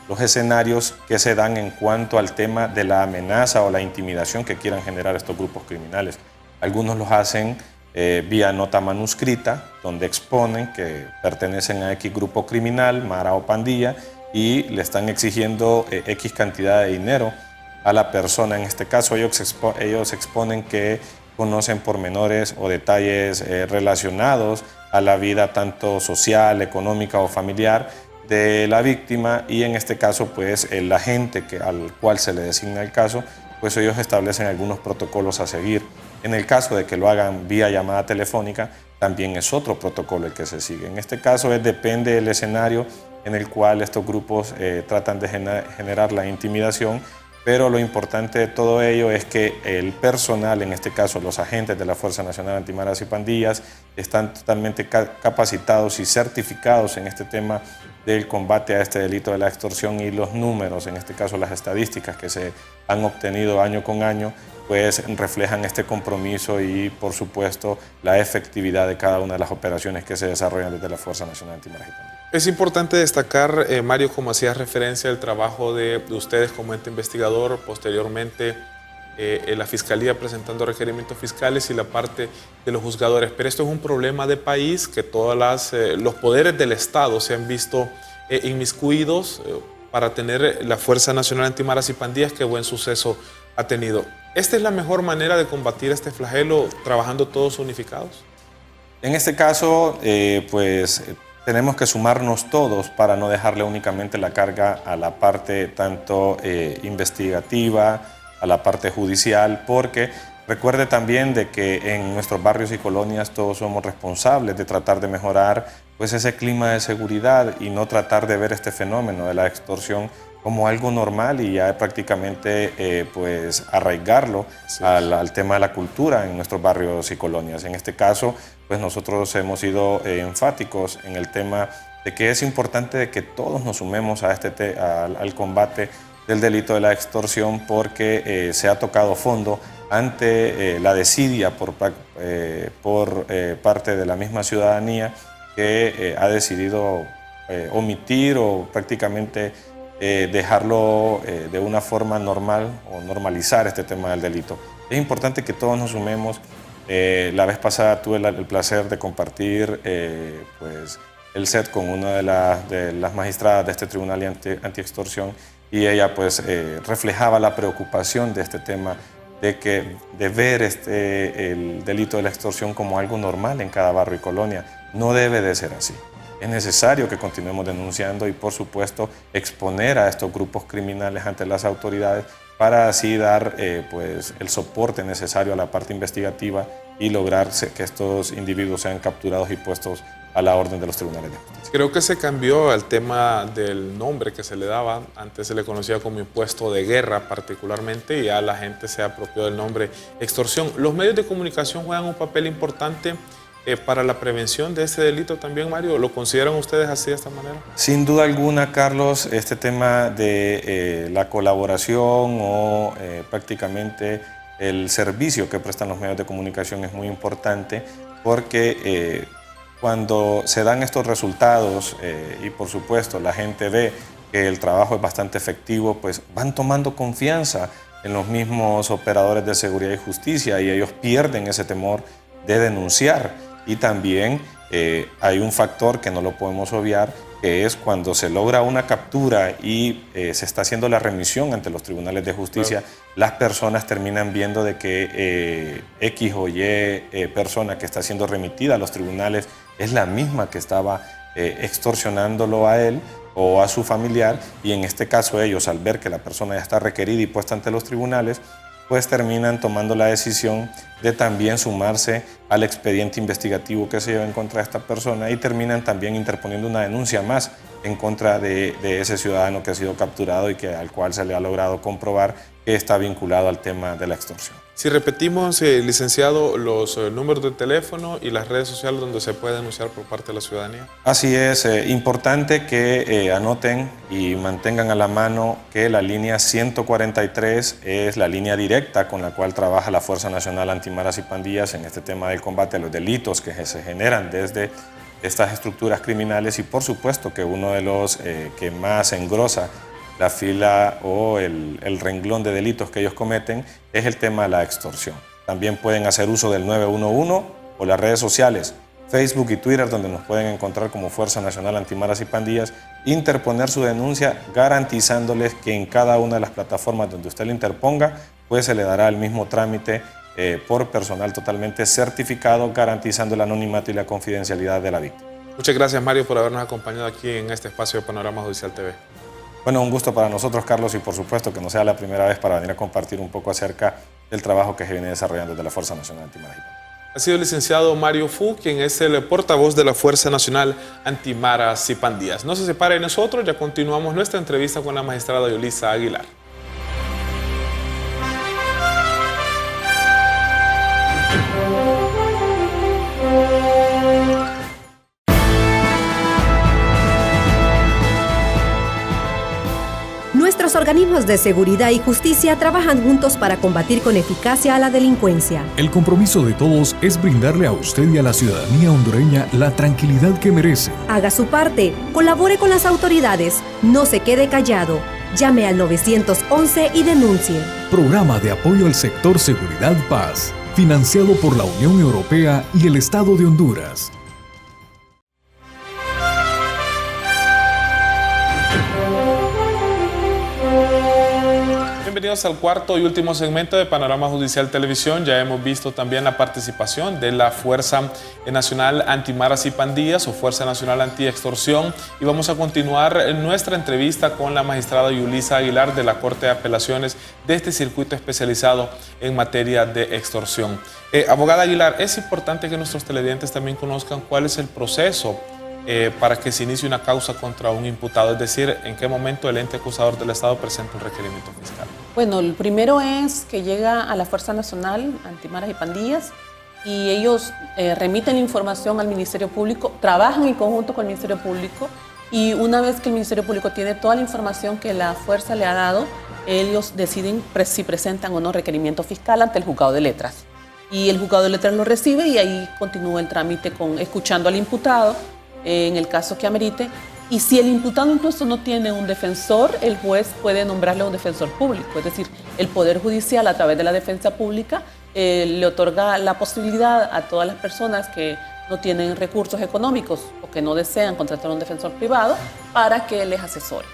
los escenarios que se dan en cuanto al tema de la amenaza o la intimidación que quieran generar estos grupos criminales. Algunos los hacen vía nota manuscrita, donde exponen que pertenecen a X grupo criminal, mara o pandilla, y le están exigiendo X cantidad de dinero a la persona. En este caso ellos exponen que conocen pormenores o detalles relacionados a la vida tanto social, económica o familiar de la víctima, y en este caso pues el agente al cual se le designa el caso, pues ellos establecen algunos protocolos a seguir. En el caso de que lo hagan vía llamada telefónica, también es otro protocolo el que se sigue. En este caso depende del escenario en el cual estos grupos tratan de generar la intimidación, pero lo importante de todo ello es que el personal, en este caso los agentes de la Fuerza Nacional Antimaras y Pandillas, están totalmente capacitados y certificados en este tema del combate a este delito de la extorsión, y los números, en este caso las estadísticas que se han obtenido año con año, pues reflejan este compromiso y por supuesto la efectividad de cada una de las operaciones que se desarrollan desde la Fuerza Nacional Antimaras y Pandillas. Es importante destacar, Mario, como hacías referencia al trabajo de ustedes como ente investigador, posteriormente la Fiscalía presentando requerimientos fiscales y la parte de los juzgadores. Pero esto es un problema de país, que todos los poderes del Estado se han visto inmiscuidos para tener la Fuerza Nacional Antimaras y Pandillas, que buen suceso ha tenido. ¿Esta es la mejor manera de combatir este flagelo, trabajando todos unificados? En este caso, pues tenemos que sumarnos todos para no dejarle únicamente la carga a la parte tanto investigativa, a la parte judicial, porque recuerde también de que en nuestros barrios y colonias todos somos responsables de tratar de mejorar pues ese clima de seguridad y no tratar de ver este fenómeno de la extorsión como algo normal y ya prácticamente pues arraigarlo al tema de la cultura en nuestros barrios y colonias. En este caso, pues nosotros hemos sido enfáticos en el tema de que es importante de que todos nos sumemos a al combate del delito de la extorsión, porque se ha tocado fondo ante la desidia por parte de la misma ciudadanía que ha decidido omitir o prácticamente dejarlo de una forma normal o normalizar este tema del delito. Es importante que todos nos sumemos. La vez pasada tuve el placer de compartir pues, el set con una de las magistradas de este tribunal antiextorsión, y ella pues reflejaba la preocupación de este tema de ver el delito de la extorsión como algo normal en cada barrio y colonia. No debe de ser así. Es necesario que continuemos denunciando y, por supuesto, exponer a estos grupos criminales ante las autoridades para así dar pues, el soporte necesario a la parte investigativa y lograr que estos individuos sean capturados y puestos a la orden de los tribunales de justicia. Creo que se cambió el tema del nombre que se le daba. Antes se le conocía como impuesto de guerra particularmente, y ya la gente se apropió del nombre extorsión. ¿Los medios de comunicación juegan un papel importante para la prevención de este delito también, Mario? ¿Lo consideran ustedes así, de esta manera? Sin duda alguna, Carlos, este tema de la colaboración o prácticamente el servicio que prestan los medios de comunicación es muy importante, porque cuando se dan estos resultados y por supuesto la gente ve que el trabajo es bastante efectivo, pues van tomando confianza en los mismos operadores de seguridad y justicia, y ellos pierden ese temor de denunciar. Y también hay un factor que no lo podemos obviar, que es cuando se logra una captura y se está haciendo la remisión ante los tribunales de justicia, claro, las personas terminan viendo de que X o Y persona que está siendo remitida a los tribunales es la misma que estaba extorsionándolo a él o a su familiar, y en este caso ellos, al ver que la persona ya está requerida y puesta ante los tribunales, pues terminan tomando la decisión de también sumarse al expediente investigativo que se lleva en contra de esta persona, y terminan también interponiendo una denuncia más en contra de ese ciudadano que ha sido capturado y al cual se le ha logrado comprobar que está vinculado al tema de la extorsión. Si repetimos, licenciado, los números de teléfono y las redes sociales donde se puede denunciar por parte de la ciudadanía. Así es, importante que anoten y mantengan a la mano que la línea 143 es la línea directa con la cual trabaja la Fuerza Nacional Antimaras y Pandillas en este tema del combate a los delitos que se generan desde estas estructuras criminales, y por supuesto que uno de los que más engrosa la fila o el renglón de delitos que ellos cometen es el tema de la extorsión. También pueden hacer uso del 911 o las redes sociales, Facebook y Twitter, donde nos pueden encontrar como Fuerza Nacional Antimaras y Pandillas, interponer su denuncia garantizándoles que en cada una de las plataformas donde usted lo interponga, pues se le dará el mismo trámite por personal totalmente certificado, garantizando el anonimato y la confidencialidad de la víctima. Muchas gracias, Mario, por habernos acompañado aquí en este espacio de Panorama Judicial TV. Bueno, un gusto para nosotros, Carlos, y por supuesto que no sea la primera vez para venir a compartir un poco acerca del trabajo que se viene desarrollando desde la Fuerza Nacional Antimaras y Pandillas. Ha sido el licenciado Mario Fu, quien es el portavoz de la Fuerza Nacional Antimaras y Pandillas. No se separe de nosotros, ya continuamos nuestra entrevista con la magistrada Yolisa Aguilar. Nuestros organismos de seguridad y justicia trabajan juntos para combatir con eficacia a la delincuencia. El compromiso de todos es brindarle a usted y a la ciudadanía hondureña la tranquilidad que merece. Haga su parte, colabore con las autoridades, no se quede callado. Llame al 911 y denuncie. Programa de apoyo al sector Seguridad Paz, financiado por la Unión Europea y el Estado de Honduras. bienvenidos al cuarto y último segmento de Panorama Judicial Televisión. Ya hemos visto también la participación de la Fuerza Nacional Antimaras y Pandillas o Fuerza Nacional Antiextorsión, y vamos a continuar nuestra entrevista con la magistrada Yulisa Aguilar de la Corte de Apelaciones de este circuito especializado en materia de extorsión. Abogada Aguilar, es importante que nuestros televidentes también conozcan cuál es el proceso para que se inicie una causa contra un imputado, es decir, en qué momento el ente acusador del Estado presenta un requerimiento fiscal. Bueno, el primero es que llega a la Fuerza Nacional Antimaras y Pandillas y ellos remiten la información al Ministerio Público, trabajan en conjunto con el Ministerio Público, y una vez que el Ministerio Público tiene toda la información que la Fuerza le ha dado, ellos deciden si presentan o no requerimiento fiscal ante el Juzgado de Letras. Y el Juzgado de Letras lo recibe y ahí continúa el trámite escuchando al imputado, en el caso que amerite, y si el imputado incluso no tiene un defensor, el juez puede nombrarle un defensor público, es decir, el Poder Judicial a través de la defensa pública le otorga la posibilidad a todas las personas que no tienen recursos económicos o que no desean contratar un defensor privado para que les asesore.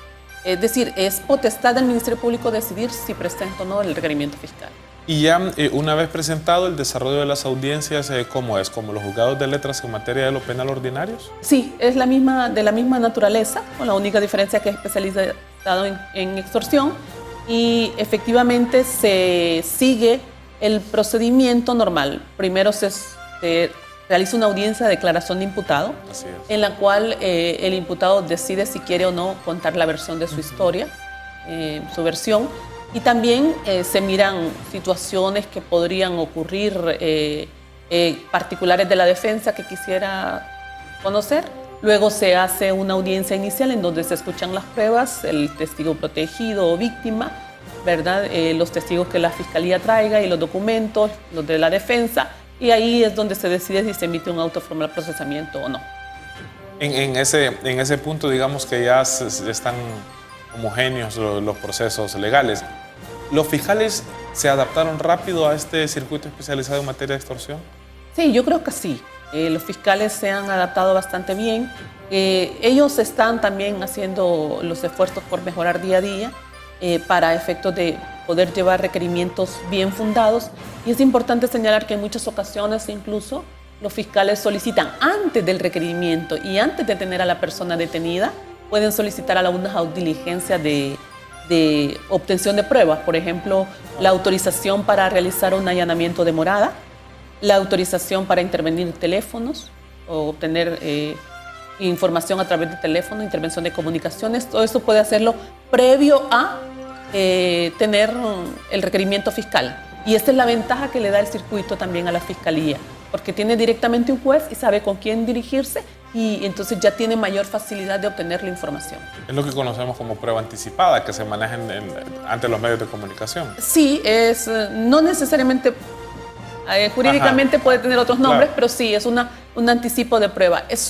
Es decir, es potestad del Ministerio Público decidir si presenta o no el requerimiento fiscal. Y ya una vez presentado el desarrollo de las audiencias, ¿cómo es? ¿Como los juzgados de letras en materia de lo penal ordinarios? Sí, es de la misma naturaleza, con la única diferencia que es especializado en extorsión, y efectivamente se sigue el procedimiento normal. Primero se realiza una audiencia de declaración de imputado, en la cual el imputado decide si quiere o no contar la versión de su historia, su versión. Y también se miran situaciones que podrían ocurrir, particulares de la defensa que quisiera conocer. Luego se hace una audiencia inicial en donde se escuchan las pruebas, el testigo protegido o víctima, ¿verdad? Los testigos que la fiscalía traiga y los documentos, los de la defensa, y ahí es donde se decide si se emite un auto formal de procesamiento o no. En ese punto, digamos que ya están homogéneos los procesos legales. ¿Los fiscales se adaptaron rápido a este circuito especializado en materia de extorsión? Sí, yo creo que sí. Los fiscales se han adaptado bastante bien. Ellos están también haciendo los esfuerzos por mejorar día a día para efectos de poder llevar requerimientos bien fundados. Y es importante señalar que en muchas ocasiones incluso los fiscales solicitan antes del requerimiento y antes de tener a la persona detenida, pueden solicitar algunas diligencias de obtención de pruebas, por ejemplo, la autorización para realizar un allanamiento de morada, la autorización para intervenir teléfonos o obtener información a través de teléfono, intervención de comunicaciones. Todo esto puede hacerlo previo a tener el requerimiento fiscal. Y esta es la ventaja que le da el circuito también a la fiscalía, porque tiene directamente un juez y sabe con quién dirigirse, y entonces ya tiene mayor facilidad de obtener la información. Es lo que conocemos como prueba anticipada, que se maneja ante los medios de comunicación. Sí, no necesariamente, jurídicamente puede tener otros nombres, claro, pero sí, es un anticipo de prueba. Es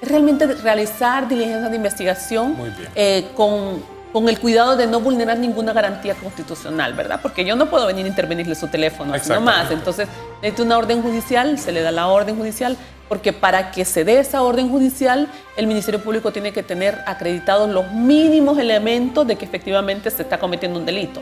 realmente realizar diligencias de investigación con el cuidado de no vulnerar ninguna garantía constitucional, ¿verdad? Porque yo no puedo venir a intervenirle su teléfono, sino más. Entonces, necesita una orden judicial, se le da la orden judicial, porque para que se dé esa orden judicial, el Ministerio Público tiene que tener acreditados los mínimos elementos de que efectivamente se está cometiendo un delito.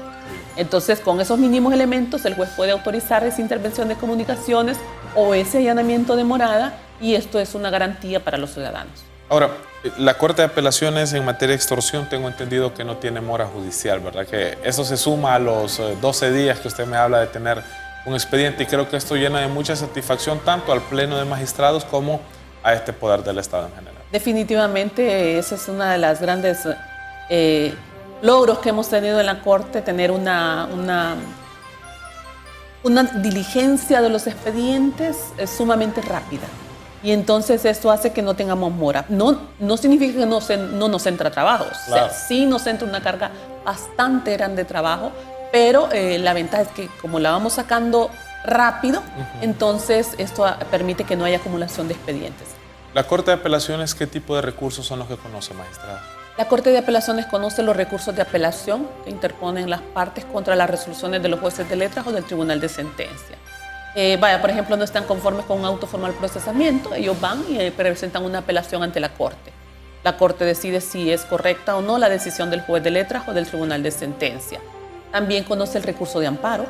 Entonces, con esos mínimos elementos, el juez puede autorizar esa intervención de comunicaciones o ese allanamiento de morada, y esto es una garantía para los ciudadanos. Ahora, la Corte de Apelaciones en materia de extorsión tengo entendido que no tiene mora judicial, ¿verdad? Que eso se suma a los 12 días que usted me habla de tener un expediente, y creo que esto llena de mucha satisfacción tanto al Pleno de Magistrados como a este poder del Estado en general. Definitivamente, esa es una de las grandes logros que hemos tenido en la Corte, tener una diligencia de los expedientes sumamente rápida. Y entonces esto hace que no tengamos mora. No significa que no nos entra trabajo. Claro. O sea, sí nos entra una carga bastante grande de trabajo, pero la ventaja es que como la vamos sacando rápido, entonces esto permite que no haya acumulación de expedientes. ¿La Corte de Apelaciones qué tipo de recursos son los que conoce, magistrada? La Corte de Apelaciones conoce los recursos de apelación que interponen las partes contra las resoluciones de los jueces de letras o del Tribunal de Sentencia. Por ejemplo, no están conformes con un auto formal procesamiento, ellos van y presentan una apelación ante la Corte. La Corte decide si es correcta o no la decisión del juez de letras o del Tribunal de Sentencia. También conoce el recurso de amparo,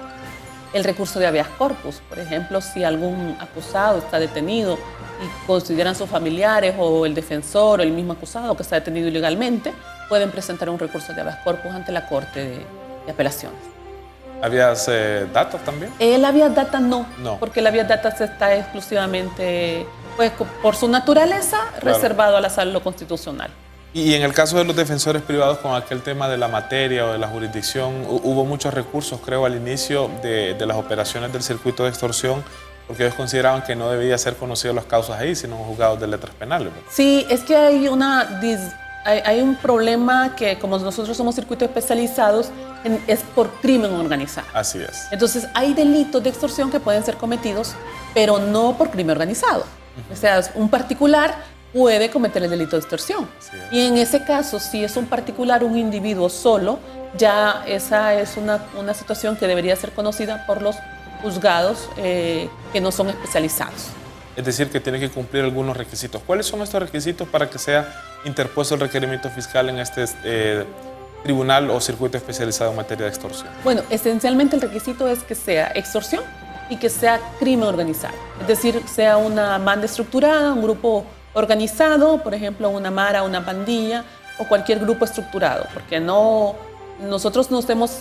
el recurso de habeas corpus. Por ejemplo, si algún acusado está detenido y consideran sus familiares o el defensor o el mismo acusado que está detenido ilegalmente, pueden presentar un recurso de habeas corpus ante la Corte de Apelaciones. ¿Habías data también? El habeas data no, No. porque el habeas data se está exclusivamente, pues, por su naturaleza, reservado a la sala constitucional. Y en el caso de los defensores privados con aquel tema de la materia o de la jurisdicción, hubo muchos recursos, creo, al inicio de las operaciones del circuito de extorsión, porque ellos consideraban que no debía ser conocidos las causas ahí, sino en juzgados de letras penales. Sí, es que hay un problema que, como nosotros somos circuitos especializados, es por crimen organizado. Así es. Entonces, hay delitos de extorsión que pueden ser cometidos, pero no por crimen organizado. O sea, un particular puede cometer el delito de extorsión. Y en ese caso, si es un particular, un individuo solo, ya esa es una situación que debería ser conocida por los juzgados que no son especializados. Es decir, que tiene que cumplir algunos requisitos. ¿Cuáles son estos requisitos para que sea interpuesto el requerimiento fiscal en este tribunal o circuito especializado en materia de extorsión? Bueno, esencialmente el requisito es que sea extorsión y que sea crimen organizado. Es decir, sea una banda estructurada, un grupo organizado, por ejemplo, una mara, una pandilla o cualquier grupo estructurado, porque nosotros nos hemos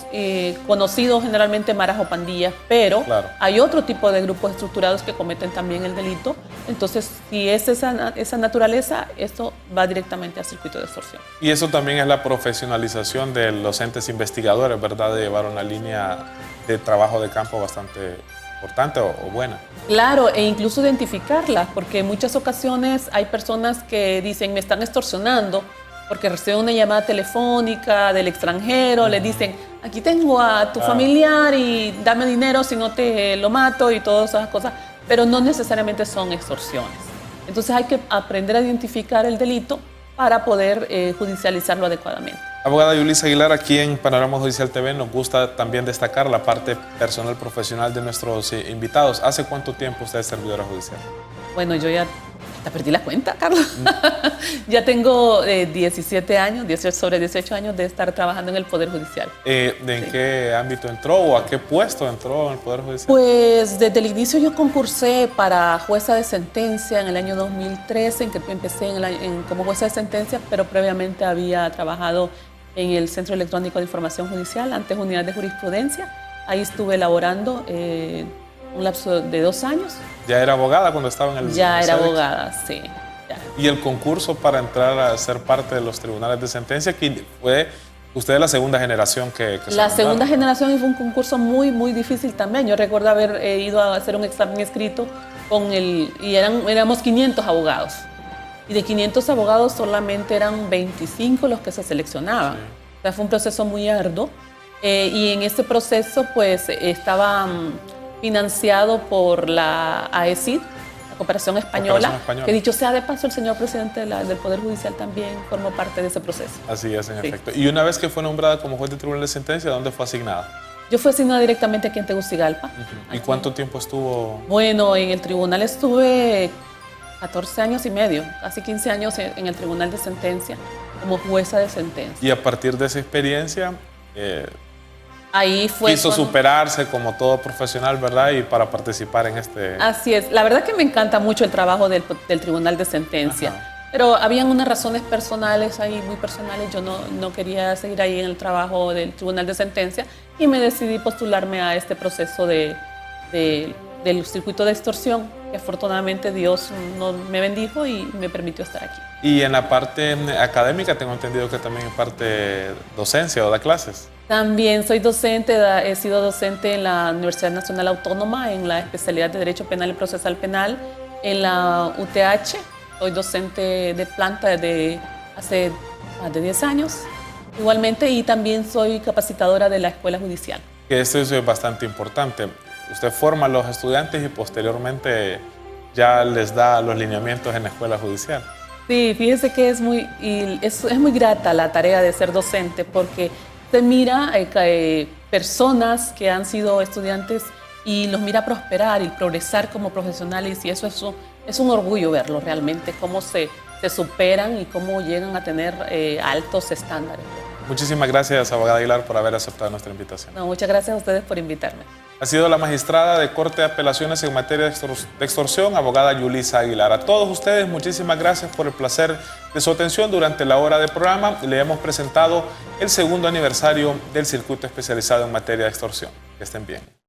conocido generalmente maras o pandillas, pero hay otro tipo de grupos estructurados que cometen también el delito. Entonces, si es esa naturaleza, esto va directamente al circuito de extorsión. Y eso también es la profesionalización de los entes investigadores, ¿verdad? De llevar una línea de trabajo de campo bastante importante o buena. Claro, e incluso identificarlas, porque en muchas ocasiones hay personas que dicen, me están extorsionando, porque reciben una llamada telefónica del extranjero, le dicen, aquí tengo a tu familiar y dame dinero, si no te lo mato y todas esas cosas, pero no necesariamente son extorsiones. Entonces hay que aprender a identificar el delito para poder judicializarlo adecuadamente. Abogada Yulisa Aguilar, aquí en Panorama Judicial TV nos gusta también destacar la parte personal profesional de nuestros invitados. ¿Hace cuánto tiempo usted es servidora judicial? Bueno, yo ya perdí la cuenta, Carlos. Ya tengo 17 años, sobre 18 años de estar trabajando en el Poder Judicial. ¿En qué ámbito entró o a qué puesto entró en el Poder Judicial? Pues desde el inicio yo concursé para jueza de sentencia en el año 2013, en que empecé como jueza de sentencia, pero previamente había trabajado en el Centro Electrónico de Información Judicial, antes Unidad de Jurisprudencia. Ahí estuve elaborando un lapso de 2 años. ¿Ya era abogada cuando estaba en el Ya era CEDEX? abogada, sí. Ya. ¿Y el concurso para entrar a ser parte de los tribunales de sentencia, que fue usted la segunda generación que La segunda generación, y fue un concurso muy, muy difícil también. Yo recuerdo haber ido a hacer un examen escrito y éramos 500 abogados. Y de 500 abogados solamente eran 25 los que se seleccionaban. Sí. O sea, fue un proceso muy arduo. Y en ese proceso, pues, estaba financiado por la AECID, la Cooperación Española, que dicho sea de paso, el señor presidente del Poder Judicial también formó parte de ese proceso. Así es, en efecto. Y una vez que fue nombrada como juez de tribunal de sentencia, ¿dónde fue asignada? Yo fui asignada directamente aquí en Tegucigalpa. ¿Y cuánto tiempo estuvo? Bueno, en el tribunal estuve 14 años y medio, casi 15 años en el tribunal de sentencia, como jueza de sentencia. Y a partir de esa experiencia, ahí fue quiso superarse como todo profesional, ¿verdad? Y para participar en este... Así es. La verdad que me encanta mucho el trabajo del tribunal de sentencia. Ajá. Pero habían unas razones personales ahí, muy personales. Yo no quería seguir ahí en el trabajo del tribunal de sentencia y me decidí postularme a este proceso del circuito de extorsión, que afortunadamente Dios me bendijo y me permitió estar aquí. Y en la parte académica tengo entendido que también en parte docencia o da clases. También soy docente, he sido docente en la Universidad Nacional Autónoma en la especialidad de Derecho Penal y Procesal Penal, en la UTH. Soy docente de planta desde hace más de 10 años, igualmente, y también soy capacitadora de la Escuela Judicial. Esto es bastante importante. Usted forma a los estudiantes y posteriormente ya les da los lineamientos en la Escuela Judicial. Sí, fíjese que es muy grata la tarea de ser docente, porque se mira personas que han sido estudiantes y los mira prosperar y progresar como profesionales, y eso es un orgullo verlo realmente, cómo se superan y cómo llegan a tener altos estándares. Muchísimas gracias, abogada Aguilar, por haber aceptado nuestra invitación. No, muchas gracias a ustedes por invitarme. Ha sido la magistrada de Corte de Apelaciones en materia de extorsión, abogada Yulisa Aguilar. A todos ustedes, muchísimas gracias por el placer de su atención durante la hora de programa. Le hemos presentado el segundo aniversario del Circuito Especializado en Materia de Extorsión. Que estén bien.